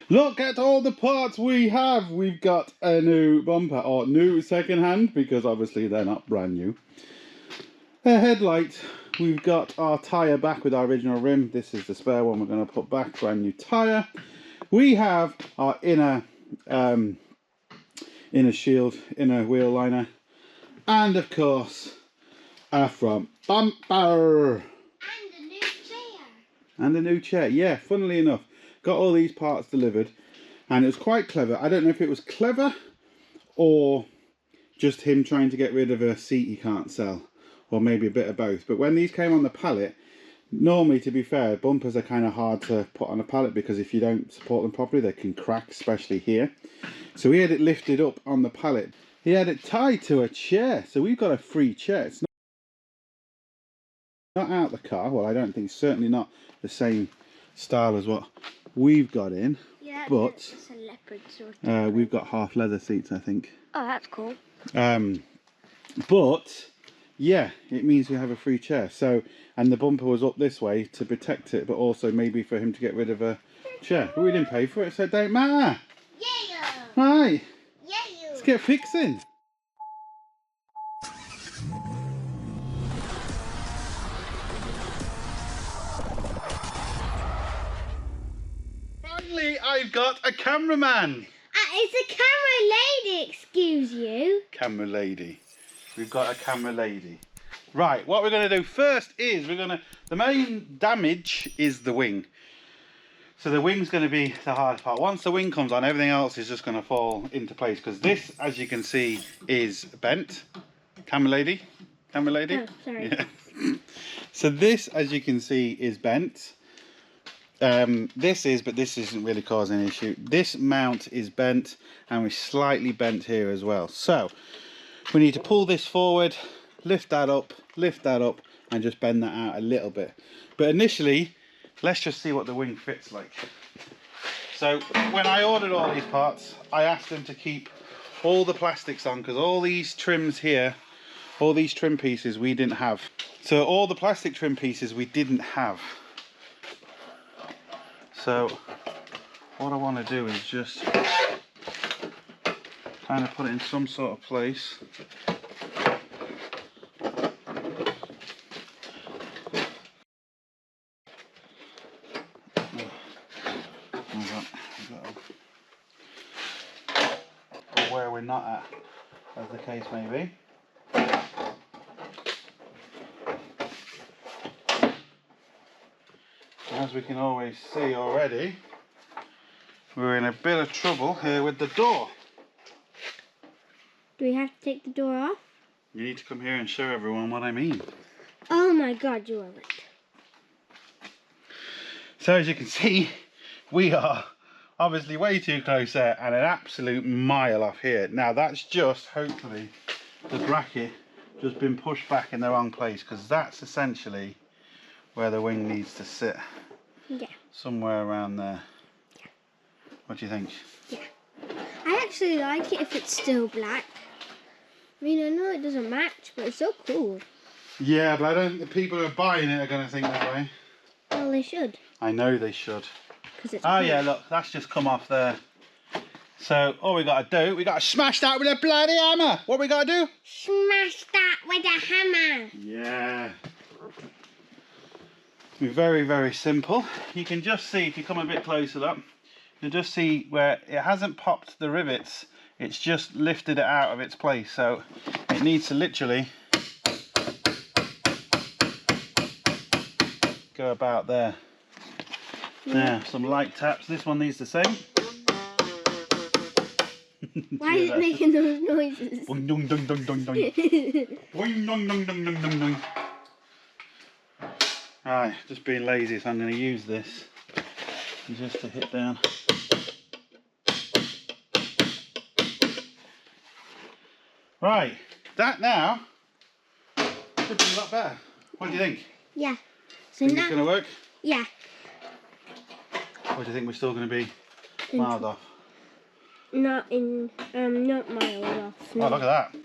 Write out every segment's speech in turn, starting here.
Look at all the parts we have. We've got a new bumper, or new second hand, because obviously they're not brand new. A headlight. We've got our tyre back with our original rim. This is the spare one we're going to put back, brand new tyre. We have our inner shield, inner wheel liner. And of course, a front bumper. And a new chair. And a new chair. Yeah, funnily enough, got all these parts delivered. And it was quite clever. I don't know if it was clever or just him trying to get rid of a seat he can't sell. Or maybe a bit of both. But when these came on the pallet, normally, to be fair, bumpers are kind of hard to put on a pallet because if you don't support them properly, they can crack, especially here. So we had it lifted up on the pallet. He had it tied to a chair. So we've got a free chair. It's not out the car. Well, I don't think, certainly not the same style as what we've got in. Yeah, but it's a leopard sort of. we've got half leather seats, I think. Oh, that's cool. But yeah, it means we have a free chair. So, and the bumper was up this way to protect it, but also maybe for him to get rid of a chair. But we didn't pay for it, so it don't matter. Yeah. Right. Yeah. Let's get fixing. Finally, I've got a cameraman. It's a camera lady, excuse you. Camera lady. We've got a camera lady. Right, what we're going to do first is the main damage is the wing. So the wing's going to be the hardest part. Once the wing comes on, everything else is just going to fall into place. Because this, as you can see, is bent. Camera lady? Camera lady? Oh, sorry. Yeah. So this, as you can see, is bent. But this isn't really causing an issue. This mount is bent, and we're slightly bent here as well. So we need to pull this forward, lift that up, and just bend that out a little bit. But initially, let's just see what the wing fits like. So when I ordered all these parts, I asked them to keep all the plastics on, because all these trims here, all these trim pieces we didn't have. So all the plastic trim pieces we didn't have. So what I want to do is just kind of put it in some sort of place. Or where we're not at, as the case may be. As we can always see already, we're in a bit of trouble here with the door. Do we have to take the door off? You need to come here and show everyone what I mean. Oh my god, you are right. So as you can see, we are obviously way too close there and an absolute mile off here. Now that's just, hopefully, the bracket just been pushed back in the wrong place, because that's essentially where the wing needs to sit. Yeah. Somewhere around there. Yeah. What do you think? Yeah. I actually like it if it's still black. I mean, I know it doesn't match, but it's so cool. Yeah, but I don't think the people who are buying it are going to think that way. Well, they should. I know they should. It's oh yeah, look, that's just come off there. So all we got to do, we got to smash that with a bloody hammer. What we got to do? Smash that with a hammer. Yeah. Very, very simple. You can just see, if you come a bit closer up, you'll just see where it hasn't popped the rivets. It's just lifted it out of its place. So it needs to literally go about there. Now, some light taps. This one needs the same. Why is it making those noises? Boing, dong, dong, dong, dong, dong. Boing, dong, dong, dong, dong, dong, dong. Right, just being lazy, so I'm going to use this just to hit down. Right, that now should be a lot better. What do you think? Yeah. So Think now it's going to work? Yeah. Or do you think we're still going to be miles off? Not miles off. No. Oh, look at that.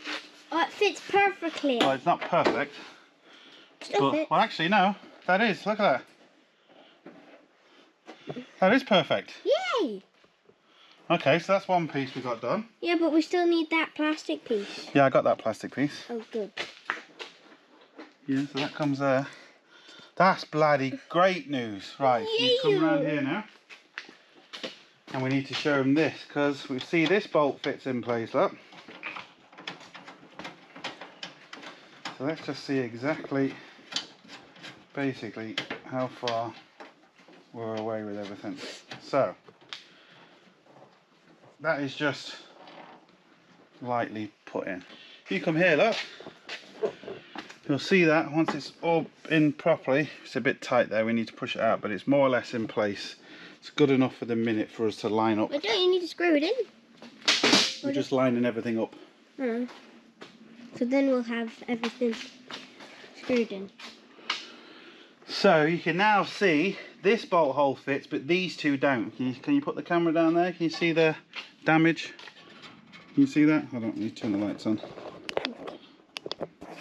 Oh, it fits perfectly. Well, it's not perfect. Still But, fits. well, actually, no. That is. Look at that. That is perfect. Yay! Okay, so that's one piece we got done. Yeah, but we still need that plastic piece. Yeah, I got that plastic piece. Oh, good. Yeah, so that comes there. That's bloody great news. Right, so you come around here now. And we need to show them this, because we see this bolt fits in place, look. So let's just see exactly, basically, how far we're away with everything. So, that is just lightly put in. If you come here, look, you'll see that once it's all in properly, it's a bit tight there, we need to push it out, but it's more or less in place. It's good enough for the minute for us to line up. But don't you need to screw it in? We're just lining everything up. Oh. So then we'll have everything screwed in. So you can now see this bolt hole fits, but these two don't. Can you put the camera down there? Can you see the damage? Can you see that? Hold on, let me turn the lights on.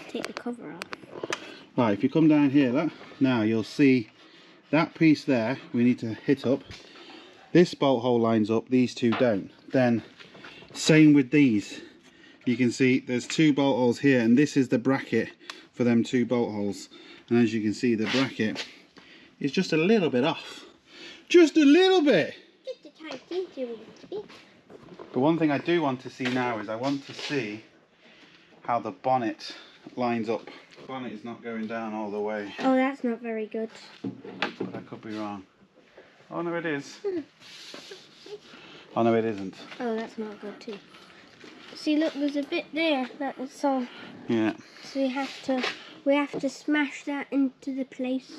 Take the cover off. Right, if you come down here, look, now you'll see that piece there we need to hit up. This bolt hole lines up, these two don't. Then same with these. You can see there's two bolt holes here, and this is the bracket for them two bolt holes. And as you can see, the bracket is just a little bit off. Just a little bit! Just a tiny little bit. But one thing I do want to see now is I want to see how the bonnet lines up. The bonnet is not going down all the way. Oh, that's not very good. But I could be wrong. Oh no, it is. Oh no, it isn't. Oh, that's not good too. See, look, there's a bit there. That's all. Yeah. So we have to smash that into the place.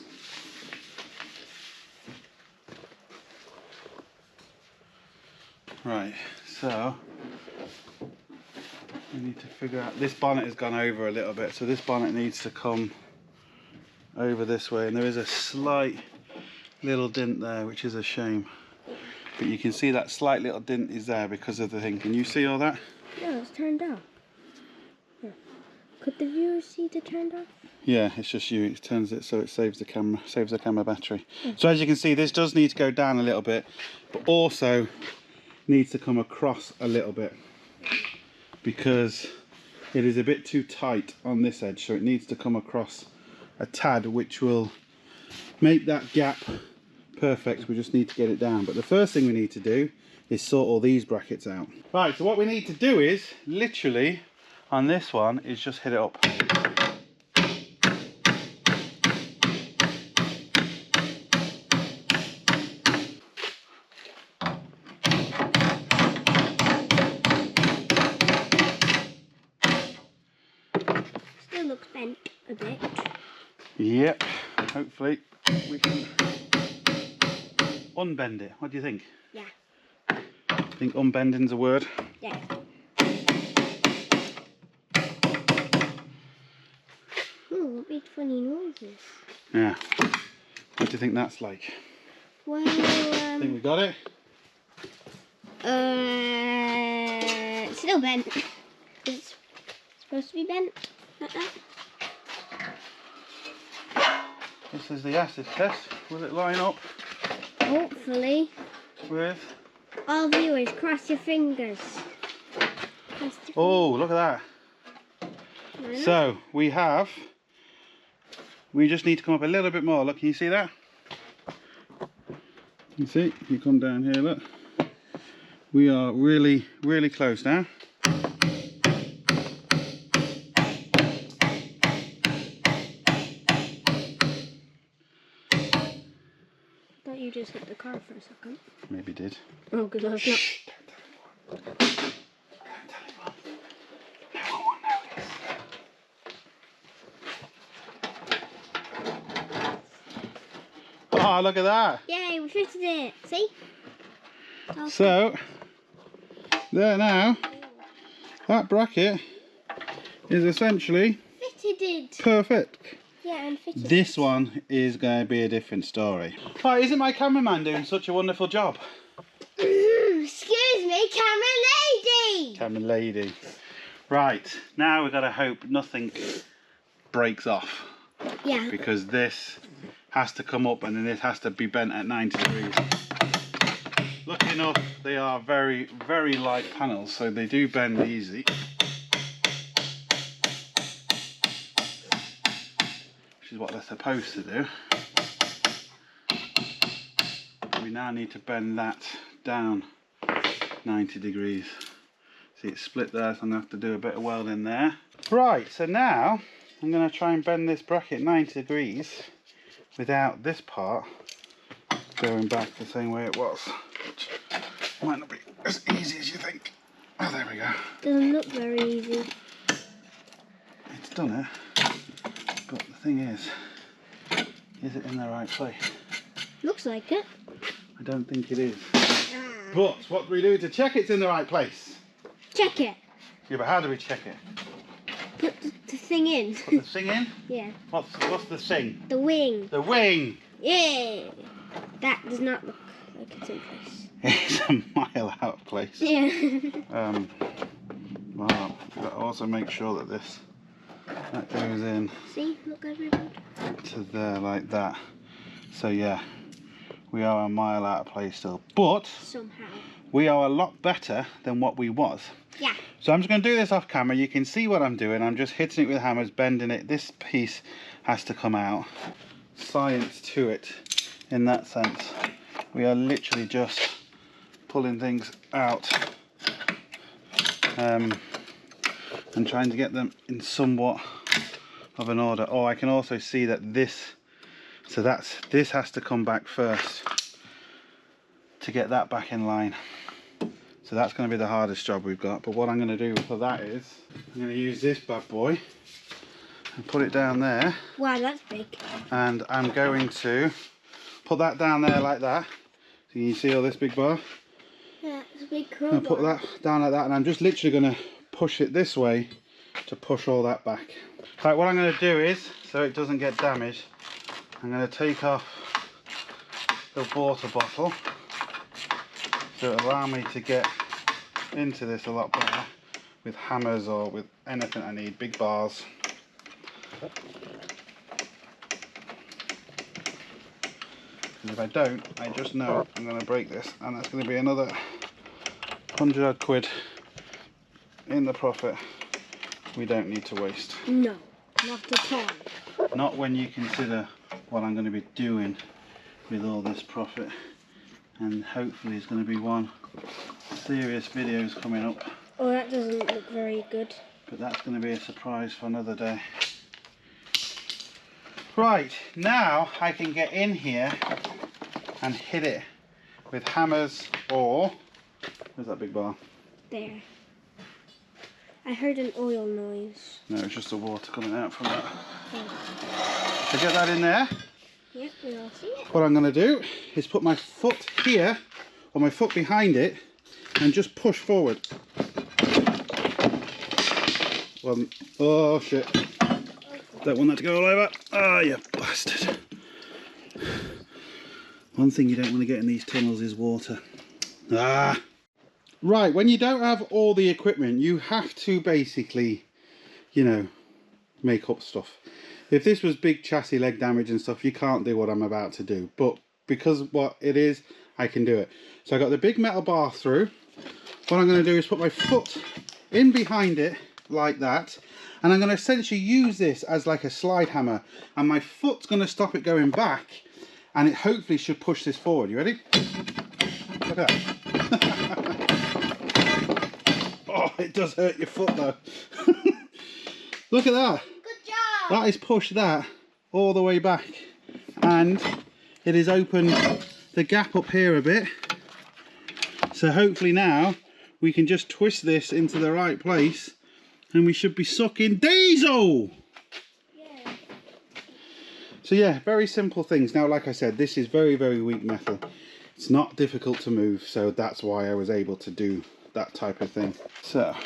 Right, so we need to figure out, this bonnet has gone over a little bit, so this bonnet needs to come over this way, and there is a slight little dent there, which is a shame. But you can see that slight little dent is there because of the thing. Can you see all that? No, it's turned off. Yeah. Could the viewers see the turned off? Yeah, it's just you. It turns it so it saves the camera battery. So as you can see, this does need to go down a little bit, but also needs to come across a little bit because it is a bit too tight on this edge, so it needs to come across a tad, which will make that gap perfect. We just need to get it down, but the first thing we need to do is sort all these brackets out. Right, so what we need to do is literally on this one is just hit it up. Still looks bent a bit. Yep, hopefully we can unbend it. What do you think? Yeah. I think unbending's a word. Yeah. Oh, what big funny noises. Yeah. What do you think that's like? Well, Think we got it? it's still bent. It's supposed to be bent like that. This is the acid test. Will it line up Hopefully. with... All viewers, cross your fingers. Oh, look at that. So we just need to come up a little bit more. Look, can you see that? You see, you come down here, look. We are really, really close now. Thought you just hit the car for a second. Maybe did. Oh, good, that's not. Oh, look at that. Yay, we fitted it. See? So, there now, that bracket is essentially Fitted. perfect. Yeah, and fitted. This one is going to be a different story. Right, isn't my cameraman doing such a wonderful job? Excuse me, camera lady. Camera lady. Right, now we've got to hope nothing breaks off. Yeah. Because this has to come up and then this has to be bent at 90 degrees. Look lucky enough, they are very, very light panels, so they do bend easy. Which is what they're supposed to do. We now need to bend that down 90 degrees. See, it's split there, so I'm going to have to do a bit of welding there. Right, so now I'm going to try and bend this bracket 90 degrees without this part going back the same way it was. Which might not be as easy as you think. Oh, there we go. Doesn't look very easy. It's done it. But the thing is it in the right place? Looks like it. I don't think it is. But what do we do to check it's in the right place? Check it. Yeah, but how do we check it? Put the thing in. Put the thing in? Yeah. What's the thing? The wing. The wing! Yeah. That does not look like it's in place. It's a mile out of place. Yeah. Well, we've got to also make sure that that goes in. See, look everyone. To there like that. So yeah, we are a mile out of place still. But Somehow. we are a lot better than what we was. Yeah. So I'm just going to do this off camera. You can see what I'm doing. I'm just hitting it with hammers, bending it. This piece has to come out. Science to it in that sense. We are literally just pulling things out and trying to get them in somewhat of an order. Oh, I can also see that this has to come back first to get that back in line. So that's going to be the hardest job we've got. But what I'm going to do for that is I'm going to use this bad boy and put it down there. Wow, that's big. And I'm going to put that down there like that. So you see all this big bar? Yeah, it's a big I'm crowbar. going to put that down like that, and I'm just literally going to push it this way to push all that back. Right, what I'm going to do is, so it doesn't get damaged, I'm going to take off the water bottle to allow me to get into this a lot better with hammers or with anything I need, big bars. And if I don't, I just know I'm going to break this, and that's going to be another 100 odd quid in the profit we don't need to waste. No, not at all. Not when you consider what I'm going to be doing with all this profit, and hopefully there's going to be one serious videos coming up. Oh, that doesn't look very good. But that's going to be a surprise for another day. Right, now I can get in here and hit it with hammers or... Where's that big bar? There. I heard an oil noise. No, it's just the water coming out from that. Oh. So get that in there. Yep, we all see it. What I'm going to do is put my foot here, or my foot behind it, and just push forward. Well, oh shit. Don't want that to go all over. Ah, you bastard. One thing you don't want to get in these tunnels is water. Ah. Right, when you don't have all the equipment, you have to basically, you know, make up stuff. If this was big chassis leg damage and stuff, you can't do what I'm about to do. But because what it is, I can do it. So I got the big metal bar through. What I'm going to do is put my foot in behind it like that. And I'm going to essentially use this as like a slide hammer. And my foot's going to stop it going back. And it hopefully should push this forward. You ready? Look at that. Oh, it does hurt your foot though. Look at that. Good job. That has pushed that all the way back. And it has opened the gap up here a bit. So hopefully now we can just twist this into the right place and we should be sucking diesel. Yeah. So yeah, very simple things. Now, like I said, this is very, very weak metal. It's not difficult to move, so that's why I was able to do that type of thing. So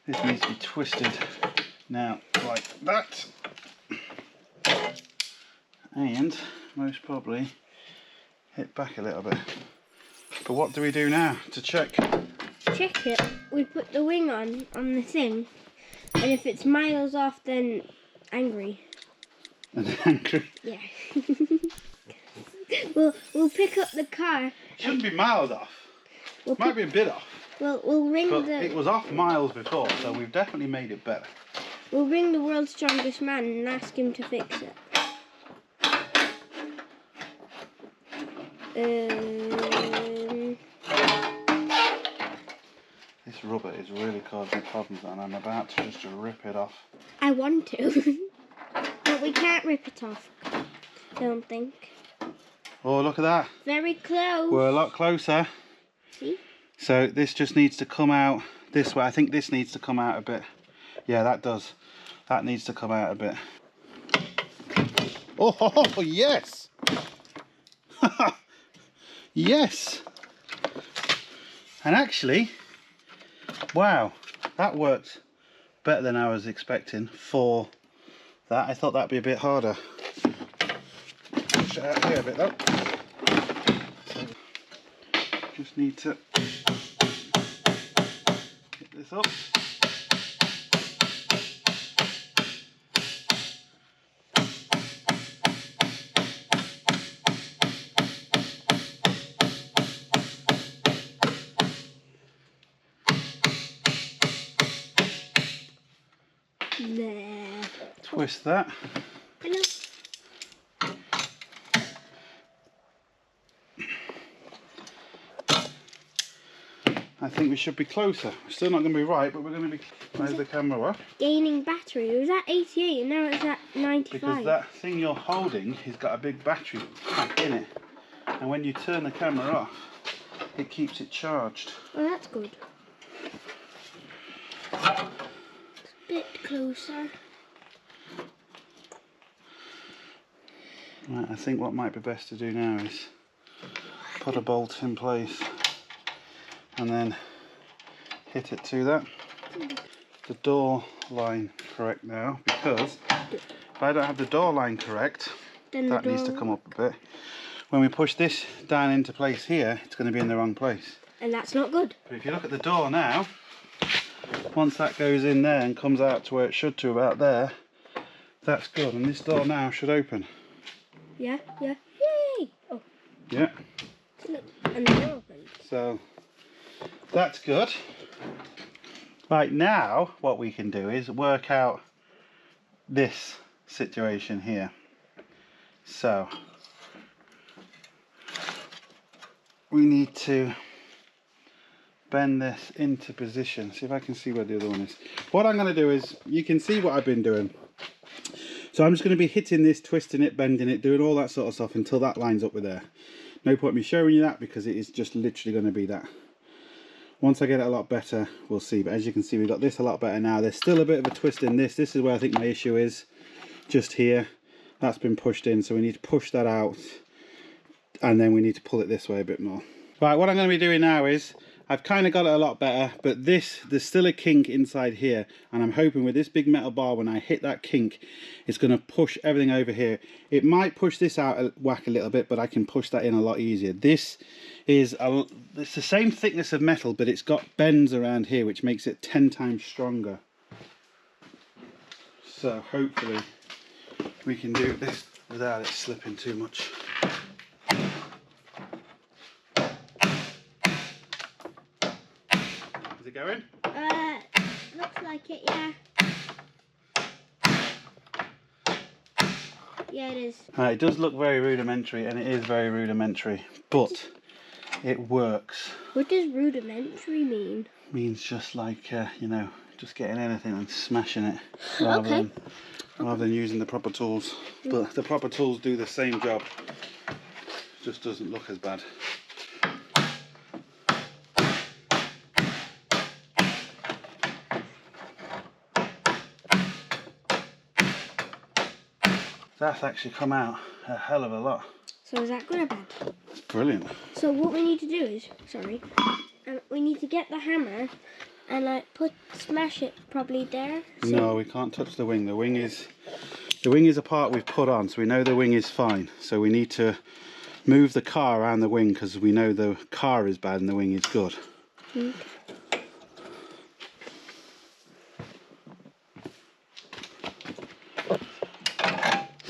this needs to be twisted now like that. And most probably hit back a little bit. But what do we do now to check? Check it. We put the wing on the thing, and if it's miles off, then angry. And angry. Yeah. we'll pick up the car Shouldn't be miles off. Might be a bit off. Well, we'll ring But it was off miles before, so we've definitely made it better. We'll ring the world's strongest man and ask him to fix it. This rubber is really causing problems, and I'm about to just rip it off. I want to, but we can't rip it off. I don't think. Oh, look at that. Very close. We're a lot closer. See? So this just needs to come out this way. I think this needs to come out a bit. Yeah, that does. That needs to come out a bit. Oh, yes! Yes! And actually, wow, that worked better than I was expecting for that. I thought that'd be a bit harder. Push it out here a bit though. So, just need to get this up. There. Twist that. Hello. I think we should be closer. We're still not going to be right, but we're going to be. Where's the camera? What? Gaining battery. It was at 88 and now it's at 95. Because that thing you're holding has got a big battery pack in it, and when you turn the camera off, it keeps it charged. Oh, that's good. It's a bit closer. Right, I think what might be best to do now is put a bolt in place and then hit it to that. The door line correct now, because if I don't have the door line correct, Then that needs to come up a bit. When we push this down into place here, it's going to be in the wrong place. And that's not good. But if you look at the door now, once that goes in there and comes out to where it should to about there, that's good. And this door now should open. Yeah, yeah. Yay! Oh, Yeah. look, and the door opens. So that's good. Right, now what we can do is work out this situation here. So we need to bend this into position. See if I can see where the other one is. What I'm going to do is, you can see what I've been doing. So I'm just going to be hitting this, twisting it, bending it, doing all that sort of stuff until that lines up with there. No point me showing you that because it is just literally going to be that. Once I get it a lot better, we'll see. But as you can see, we've got this a lot better now. There's still a bit of a twist in this. This is where I think my issue is. Just here. That's been pushed in, so we need to push that out. And then we need to pull it this way a bit more. Right, what I'm going to be doing now is, I've kind of got it a lot better, but there's still a kink inside here, and I'm hoping with this big metal bar, when I hit that kink, it's going to push everything over here. It might push this out whack a little bit, but I can push that in a lot easier. This is it's the same thickness of metal, but it's got bends around here, which makes it 10 times stronger. So hopefully we can do this without it slipping too much. Is it going? Looks like it, yeah. Yeah, it is. It does look very rudimentary, and it is very rudimentary, but it works. What does rudimentary mean? Means just like, you know, just getting anything and smashing it rather than using the proper tools. But the proper tools do the same job, just doesn't look as bad. That's actually come out a hell of a lot. So is that good or bad? It's brilliant. So what we need to do is, we need to get the hammer and like smash it probably there. So No, we can't touch the wing. The wing is a part we've put on, so we know the wing is fine. So we need to move the car around the wing because we know the car is bad and the wing is good. Okay.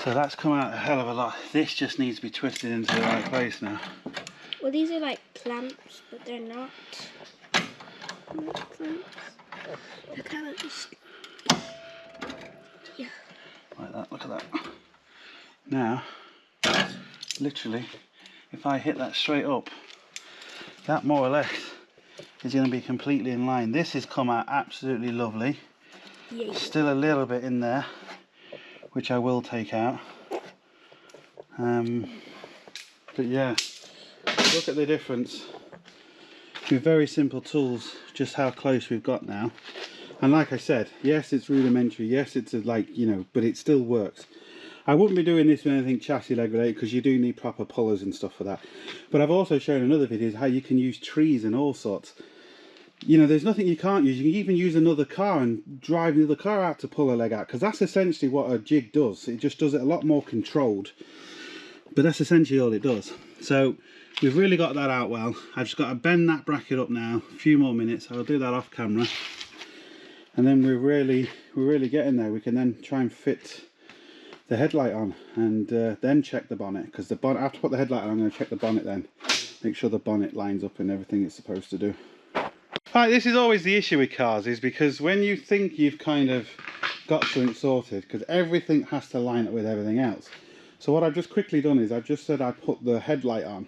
So that's come out a hell of a lot. This just needs to be twisted into the right place now. Well, these are like clamps, but they're not. Not clamps. They're kind of just. Yeah. Like that, look at that. Now, literally, if I hit that straight up, that more or less is going to be completely in line. This has come out absolutely lovely. Yeah. Still a little bit in there, which I will take out. But yeah, look at the difference with very simple tools, just how close we've got now. And like I said, yes, it's rudimentary, yes, it's like, you know, but it still works. I wouldn't be doing this with anything chassis leg related, because you do need proper pullers and stuff for that. But I've also shown in other videos how you can use trees and all sorts. You know, there's nothing you can't use. You can even use another car and drive the other car out to pull a leg out, because that's essentially what a jig does. It just does it a lot more controlled. But that's essentially all it does. So we've really got that out well. I've just got to bend that bracket up now. A few more minutes. I'll do that off camera. And then we're really getting there. We can then try and fit the headlight on, and then check the bonnet, because the bonnet, after I put the headlight on, I'm going to check the bonnet then, make sure the bonnet lines up and everything it's supposed to do. Right, this is always the issue with cars, is because when you think you've kind of got something sorted, because everything has to line up with everything else. So what I've just quickly done is I've just said I put the headlight on.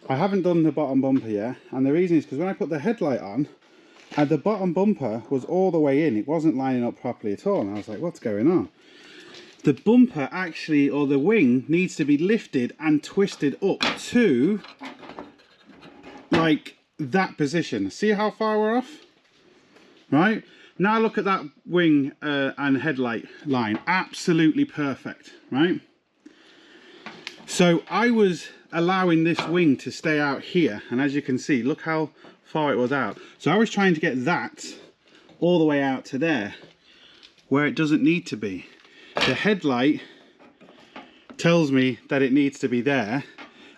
I haven't done the bottom bumper yet, and the reason is because when I put the headlight on, and the bottom bumper was all the way in, it wasn't lining up properly at all, and I was like, what's going on? The bumper actually, or the wing, needs to be lifted and twisted up to like that position. See how far we're off? Right? Now look at that wing and headlight line. Absolutely perfect, right? So I was allowing this wing to stay out here, and as you can see, look how far it was out. So I was trying to get that all the way out to there, where it doesn't need to be. The headlight tells me that it needs to be there,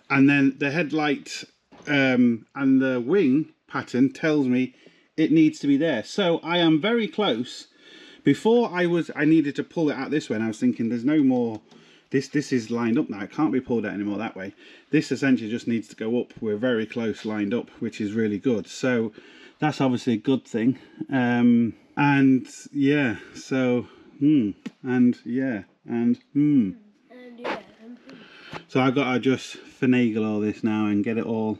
and then the headlight and the wing pattern tells me it needs to be there. So I am very close. Before I needed to pull it out this way, and I was thinking there's no more, this is lined up now, it can't be pulled out anymore that way. This essentially just needs to go up. We're very close lined up, which is really good. So that's obviously a good thing. And yeah, so and yeah, and so I've got to just finagle all this now and get it all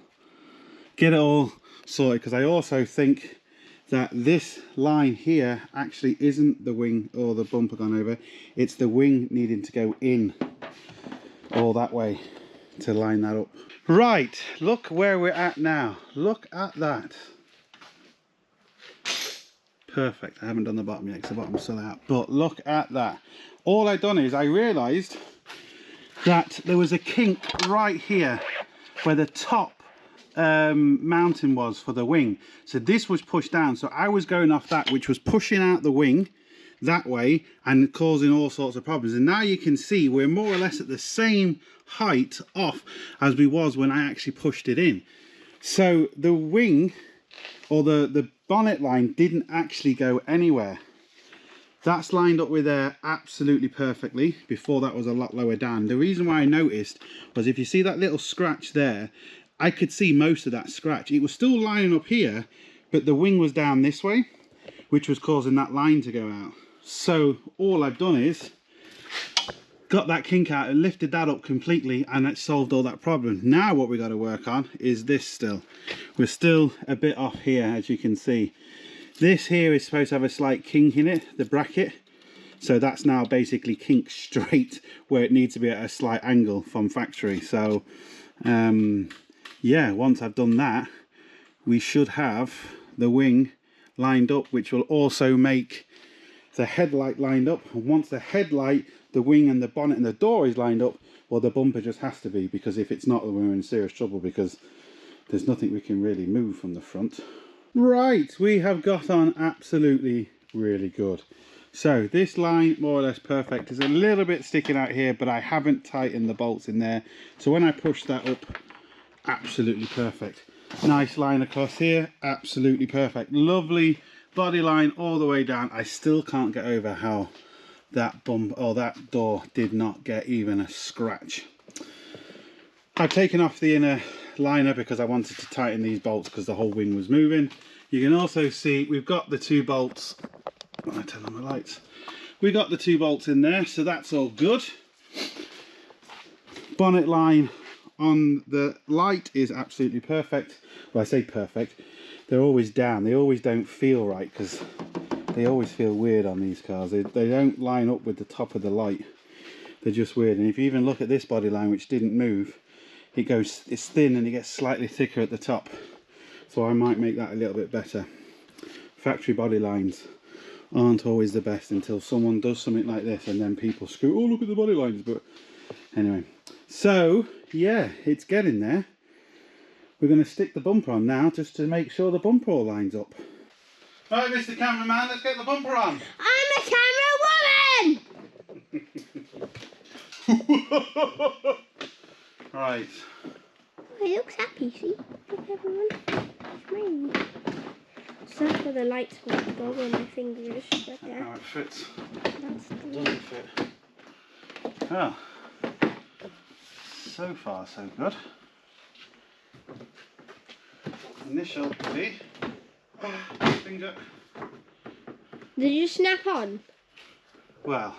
sorted, because I also think that this line here actually isn't the wing or the bumper gone over, it's the wing needing to go in all that way to line that up. Right, look where we're at now. Look at that. Perfect. I haven't done the bottom yet because the bottom's still out, but look at that. All I've done is I realised that there was a kink right here where the top mounting was for the wing. So this was pushed down, so I was going off that, which was pushing out the wing that way and causing all sorts of problems. And now you can see we're more or less at the same height off as we was when I actually pushed it in. So the wing, or the bonnet line, didn't actually go anywhere. That's lined up with there absolutely perfectly. Before that was a lot lower down. The reason why I noticed was, if you see that little scratch there, I could see most of that scratch. It was still lining up here, but the wing was down this way, which was causing that line to go out. So all I've done is got that kink out and lifted that up completely, and it solved all that problem. Now what we got to work on is this still. We're still a bit off here, as you can see. This here is supposed to have a slight kink in it, the bracket. So that's now basically kinked straight where it needs to be at a slight angle from factory. So yeah, once I've done that, we should have the wing lined up, which will also make the headlight lined up. And once the headlight, the wing and the bonnet and the door is lined up, well, the bumper just has to be, because if it's not, then we're in serious trouble, because there's nothing we can really move from the front. Right, we have got on absolutely really good. So this line, more or less perfect. There's a little bit sticking out here, but I haven't tightened the bolts in there. So when I push that up, absolutely perfect. Nice line across here, absolutely perfect. Lovely body line all the way down. I still can't get over how that bump or that door did not get even a scratch. I've taken off the inner liner because I wanted to tighten these bolts because the whole wing was moving. You can also see we've got the 2 bolts. I turn on the lights. We got the 2 bolts in there, so that's all good. Bonnet line on the light is absolutely perfect. Well, I say perfect. They're always down. They always don't feel right because they always feel weird on these cars. They don't line up with the top of the light. They're just weird. And if you even look at this body line, which didn't move, it's thin and it gets slightly thicker at the top. So I might make that a little bit better. Factory body lines aren't always the best until someone does something like this and then people screw, oh look at the body lines. But anyway, so yeah, it's getting there. We're going to stick the bumper on now just to make sure the bumper all lines up. Right, Mr. Cameraman, let's get the bumper on. I'm a camera woman! Right. Oh, he looks happy, see? Look, everyone. It's raining. So that's where the lights will go on my fingers. Right there. How it fits. That's the Doesn't fit. Well, so far so good. Initial see. Finger. Did you snap on? Well,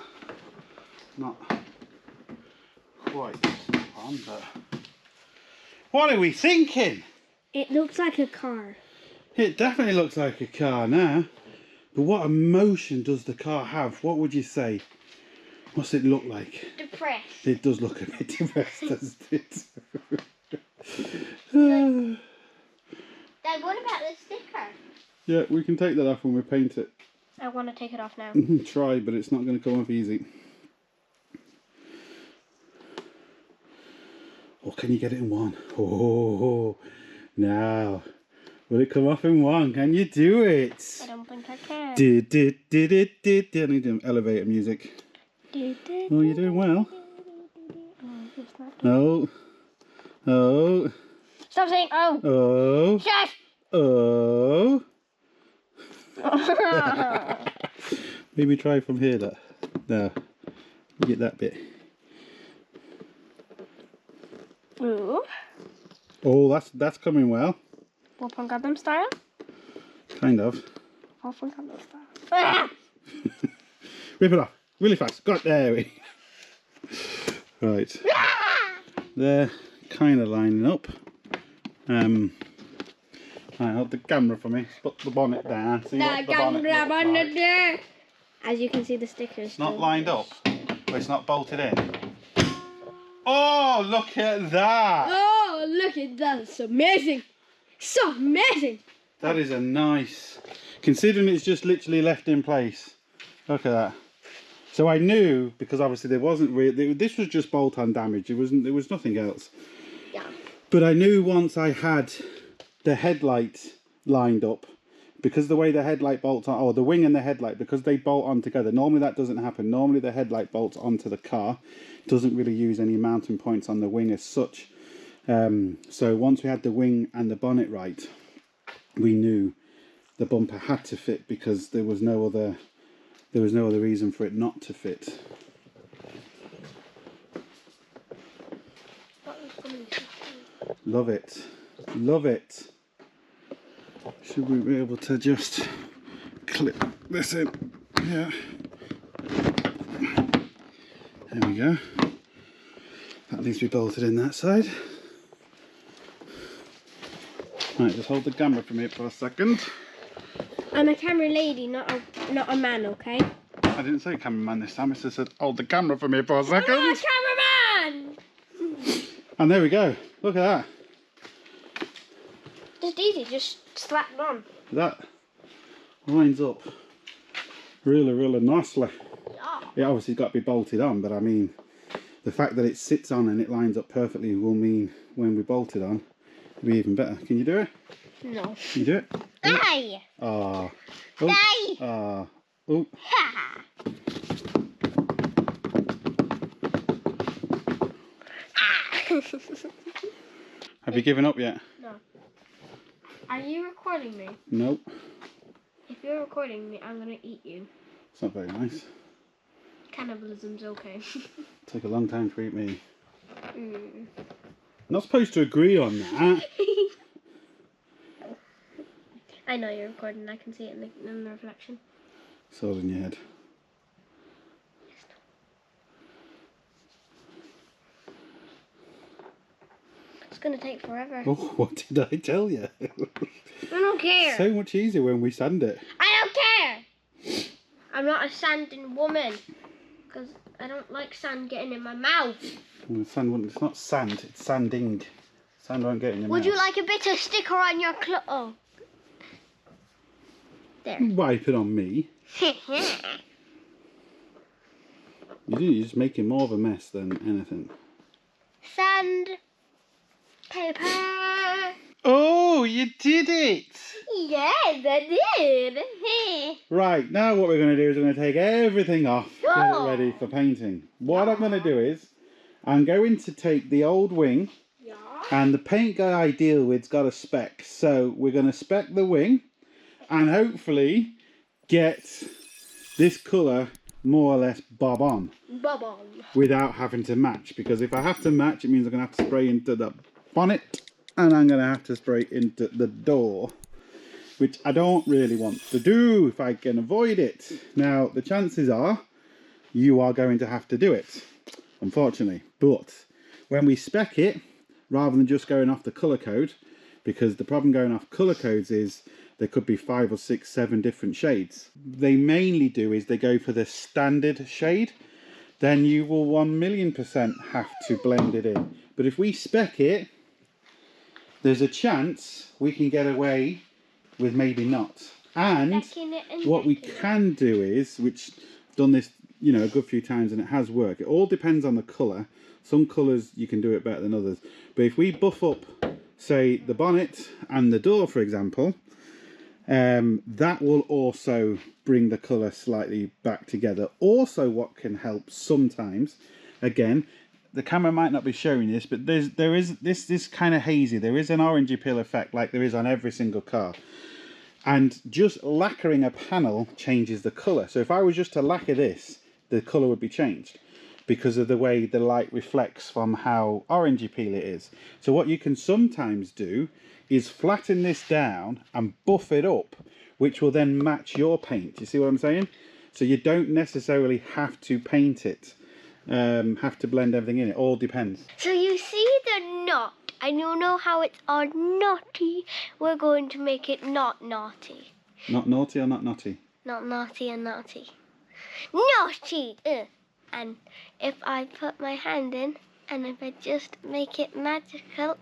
not quite on, but what are we thinking? It looks like a car. It definitely looks like a car now. But what emotion does the car have? What would you say? What's it look like? Depressed. It does look a bit depressed, doesn't it? Dad, what about the sticker? Yeah, we can take that off when we paint it. I want to take it off now. Try, but it's not going to come off easy. Or can you get it in one? Oh, now. Will it come off in one? Can you do it? I don't think I can. I need some elevator music. Oh, you're doing well. Oh. Oh. Stop saying oh. Oh. Shush. Oh. Maybe try from here. That. No. You get that bit. Ooh. Oh, that's coming well. Open Gundam style? Kind of. Open Gundam style. Ah! Rip it off. Really fast. Got there we. Right. They're kind of lining up. Right, hold the camera for me. Put the bonnet down. See what the bonnet looks like. As you can see, the stickers. It's not lined up. But it's not bolted in. Oh, look at that! Oh, look at that. It's amazing. So amazing. That is a nice... Considering it's just literally left in place. Look at that. So I knew, because obviously there wasn't really... This was just bolt-on damage. There was nothing else. Yeah. But I knew once I had the headlight lined up, because the way the headlight bolts on, or the wing and the headlight, because they bolt on together, normally that doesn't happen. Normally the headlight bolts onto the car, doesn't really use any mounting points on the wing as such. So once we had the wing and the bonnet right, we knew the bumper had to fit because there was no other reason for it not to fit. Love it. Love it. Should we be able to just clip this in? Yeah. There we go. That needs to be bolted in that side. Right, just hold the camera for me for a second. I'm a camera lady, not a man, okay? I didn't say cameraman this time, I just said hold the camera for me for a second. I'm a cameraman! And there we go. Look at that. Just easy, just slap it on. That lines up really nicely. Yeah. It obviously got to be bolted on, but I mean, the fact that it sits on and it lines up perfectly will mean when we bolt it on, it'll be even better. Can you do it? No. Can you do it? Die! Ah. Die! Ah. Oh. Ha! Have you given up yet? No. Are you recording me? Nope. If you're recording me, I'm gonna eat you. It's not very nice. Cannibalism's okay. Take a long time to eat me. Not supposed to agree on that. I know you're recording. I can see it in the reflection. It's all in your head. It's gonna take forever. Oh, what did I tell you? I don't care. So much easier when we sand it. I don't care. I'm not a sanding woman because I don't like sand getting in my mouth. It's not sand, it's sanding. Sand won't get in your mouth. Would you like a bit of sticker on your clothes? Oh. There. Wipe it on me. You're just making more of a mess than anything. Sand. Paper. Oh, you did it! Yes, I did. Right, now what we're going to do is we're going to take everything off, get it Whoa. ready for painting. What I'm going to do is, I'm going to take the old wing, Yeah. and the paint guy I deal with's got a spec. So we're going to spec the wing, and hopefully get this colour more or less bob on. Bob on. Without having to match, because if I have to match, it means I'm going to have to spray into the bonnet, and I'm going to have to spray into the door, which I don't really want to do if I can avoid it. Now, the chances are you are going to have to do it, unfortunately. But when we spec it, rather than just going off the colour code, because the problem going off colour codes is there could be 5 or 6, 7 different shades. They mainly do is they go for the standard shade, then you will 1,000,000% have to blend it in. But if we spec it, there's a chance we can get away with maybe not. And what we can do is, which I've done this, you know, a good few times and it has worked. It all depends on the colour. Some colours you can do it better than others. But if we buff up, say, the bonnet and the door, for example, that will also bring the colour slightly back together. Also, what can help sometimes, again, the camera might not be showing this, but there is this kind of hazy. There is an orangey peel effect like there is on every single car. And just lacquering a panel changes the colour. So if I was just to lacquer this, the colour would be changed because of the way the light reflects from how orangey peel it is. So what you can sometimes do is flatten this down and buff it up, which will then match your paint. You see what I'm saying? So you don't necessarily have to paint it, have to blend everything in. It all depends. So you see the knot, and you know how it's all naughty. We're going to make it not naughty. Not naughty or not naughty? Not naughty and naughty. Naughty! And if I put my hand in, and if I just make it magical,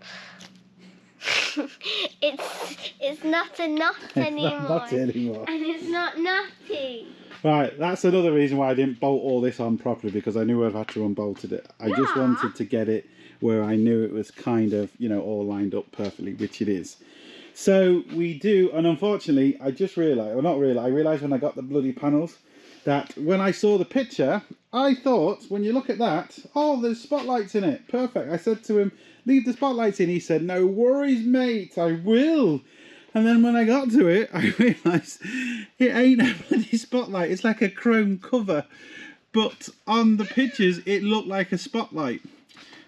it's not a knot anymore. It's not naughty anymore. And it's not naughty. Right, that's another reason why I didn't bolt all this on properly, because I knew I'd have to unbolted it. I just wanted to get it where I knew it was kind of, you know, all lined up perfectly, which it is. So we do, and unfortunately, I just realised, or not realised, I realised when I got the bloody panels, that when I saw the picture, I thought, when you look at that, oh, there's spotlights in it. Perfect. I said to him, leave the spotlights in. He said, no worries, mate, I will. And then when I got to it, I realised it ain't a bloody spotlight. It's like a chrome cover. But on the pictures, it looked like a spotlight.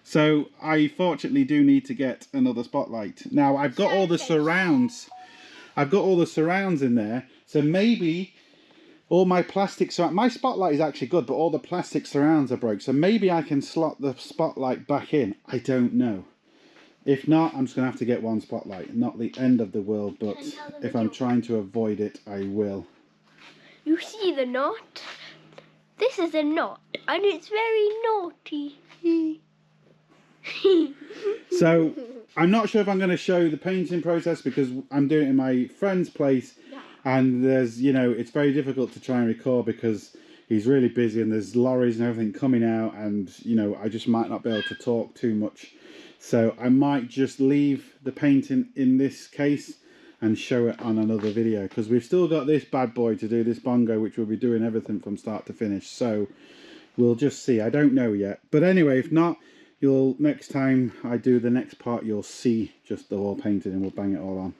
So I fortunately do need to get another spotlight. Now, I've got all the surrounds. I've got all the surrounds in there. So maybe all my plastic surrounds, my spotlight is actually good, but all the plastic surrounds are broke. So maybe I can slot the spotlight back in. I don't know. If not, I'm just going to have to get one spotlight. Not the end of the world, but if I'm trying to avoid it, I will. You see the knot? This is a knot, and it's very naughty. So, I'm not sure if I'm going to show the painting process because I'm doing it in my friend's place. And there's, you know, it's very difficult to try and record because he's really busy and there's lorries and everything coming out and, you know, I just might not be able to talk too much. So I might just leave the painting in this case and show it on another video because we've still got this bad boy to do, this bongo, which we'll be doing everything from start to finish. So we'll just see. I don't know yet. But anyway, if not, next time I do the next part, you'll see just the whole painting and we'll bang it all on.